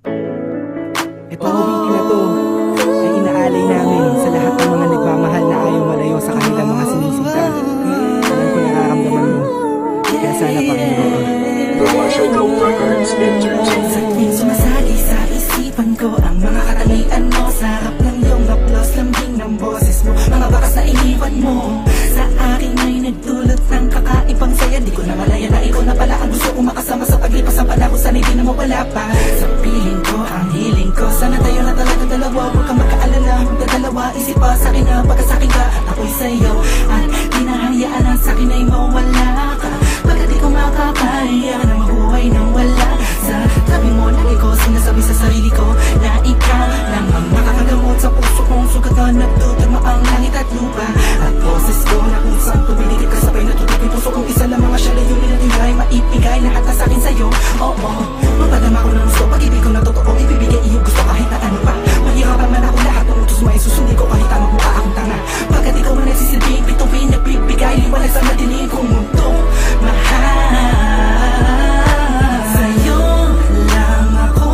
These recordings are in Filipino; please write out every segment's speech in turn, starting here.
Itong awitin na to ay inaalay namin sa lahat ng mga nagmamahal na ayaw malayo sa kanilang mga sinisita. Alam ko nararamdaman mo, kaya sana pakinggan ko. Commercial Code Records Entertainment. Sa'king sumasagi sa isipan ko ang mga katangian mo. Sa harap ng iyong haplos, lambing ng boses mo, mga bakas na iniwan mo sa akin ay nagdulot ng kakaibang saya. Di ko na malaya na ikaw na pala ang gusto kong makasama sa paglipas ng panahon. Sana'y di na mawala pa sa piling ko, ang hiling ko. Sana tayo na talaga dalawa, huwag kang makaalala. Magdadalawa, isip pa sa'kin na pagkasakin ka, ako'y sa'yo. At di na hayaan ang sa'kin ay mawala ka. Pagkat di ko makakaya na mabuhay nang wala sa tabi mo. Lagi ko sinasabi sa sarili ko na ikaw lang ang makakagamot sa puso kong sugat na nagtutugma ang langit at lupa. At boses ko na kung saan tumiligid ka sabay natutok yung puso kong isa lang mga siya layunin at hingay maipigay lahat na sa'kin sa'yo. Oo, mapadama ko ng gusto, pag-ibig ko na totoo, ibibigay iyong gusto kahit na ano pa. Mahirapan man ako, lahat ng utos mo ay susundin ko kahit ang mukha akong tanga. Pagkat ikaw man nagsisilbing bituin, nagbibigay liwanag sa madilim kong mundo. Mahal sa'yo lang ako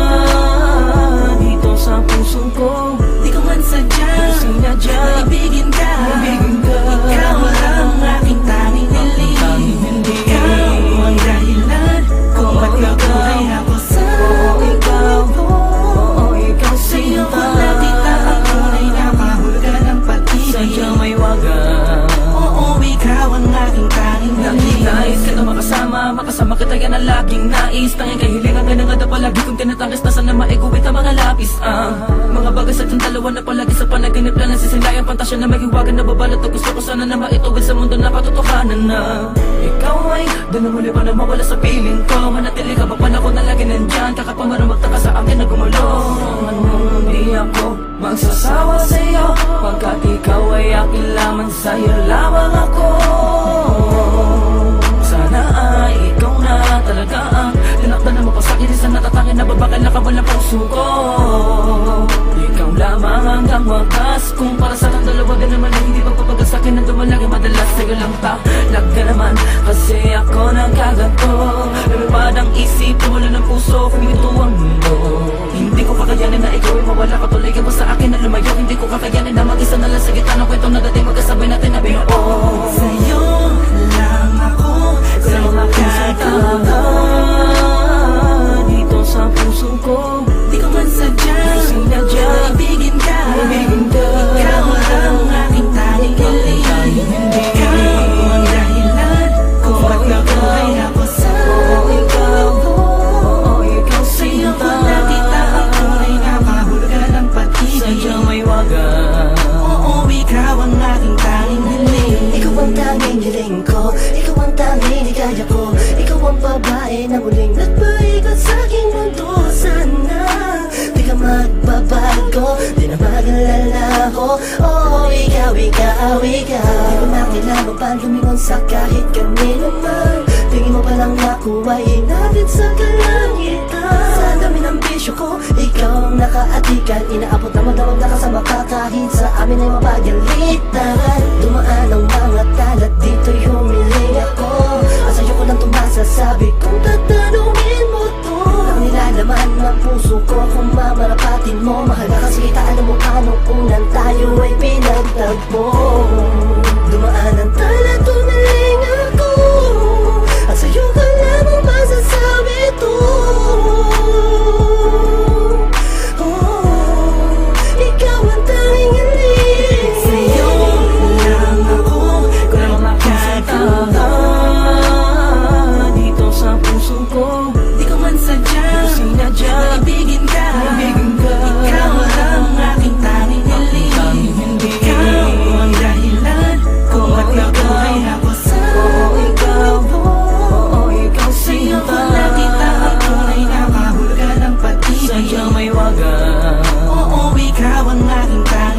nagkakataon. Dito sa puso ko, Di ko man sadya sinadya maibigin ka. Ikaw lang aking tanging hiling. Ikaw ang dahilan kung ba't nabuhay ako sa mundo. ikaw Sa'yo ko sinta. nakita ang tunay na kahulugan ng pag-ibig. Sadyang may wagas. Oo, ikaw ang aking tanging hiling. Nais ka na makasama kita yan ang laging nais. Tanging kahilingan ka na nga na palagi kong tinatangis na sana maiguwit ang mga lapis. Mga bagay sa ating dalawa na palagi sa panaginip na nasisilayang pantasya na maghiwagan na babalot. At gusto ko sana na maitugid sa mundo na katotohanan na ikaw ay doon na muli pa na mawala sa piling ko. Manatili ka ba panahon na lagi nandyan, kakapamara magtaka sa akin na gumulong. Hindi ako magsasawa sa'yo, pagkat ikaw ay akin lamang, sa'yo lamang ako. Sana ay ikaw na talaga ang tinakda na mapasakit sa natatangin na babakal na kabal ng puso ko. Ikaw lamang hanggang wakas, kung para sa kang dalawa ka naman ay hindi pagpapagal sa'kin na dumalagi madalas sa'yo lang talaga naman. Kasi ako nagkaganto, lumipad ang isip, wala ng puso, kumito ang mundo. Hindi ko kakayanin na ikaw ay mawala, patuloy ka ba sa akin na lumayo. Hindi ko kakayanin na mag-isa na lang sa gitna ng kwentong nagating magkasabay natin na binuo. Sa'yo lang ako nagkakataon. Dito sa puso ko, Di ko man sadya sinadya maibigin ka. Ikaw lang aking tanging hiling. Ikaw ang dahilan kung ba't nabuhay ako sa mundo. ikaw Sa'yo ko sinta. nakita ang tunay na kahulugan ng pag-ibig. Sadyang may wagas. Oo, ikaw ang aking tanging hiling. Ikaw ang tanging hiling ko, ikaw ang tanging hikaya ko. Ikaw ang babae na muling nagpaikot sa aking mundo. Sana di ka magbabago, di na mag-alala ako. Oh, ikaw, ikaw, ikaw. Di ko na kailangan pa lumingon sa kahit kanino man. Tingin mo palang nakuhain natin sa kalangitan. Sa dami ng bisyo ko, ikaw ang nakaatikan. Inaabot na magdawag na kasama ka kahit sa amin ay mapagalitan. Dumaan ang mga talat, dito'y humiling ako. At sa'yo ko lang tumasasabi kung tatanungin mo to. Ang nilalaman ng puso ko kung mamarapatin mo. Mahal ka kasi kita, alam mo paano unang tayo ay pinagtagpo. Dumaan ang talat, humiling ako. At sa'yo ka lamang masasabi to. Oh, ikaw ang tanging hiling. Sa'yo lang ako nagkakataon. Dito sa puso ko, Di ko man sadya sinadya. maibigin ka. Ikaw lang aking tanging hiling. Ikaw ang dahilan kung ba't nabuhay ako sa mundo. ikaw Sa'yo ko sinta. nakita ang tunay na kahulugan ng pag-ibig. Sadyang may wagas. Oo, ikaw ang aking tanging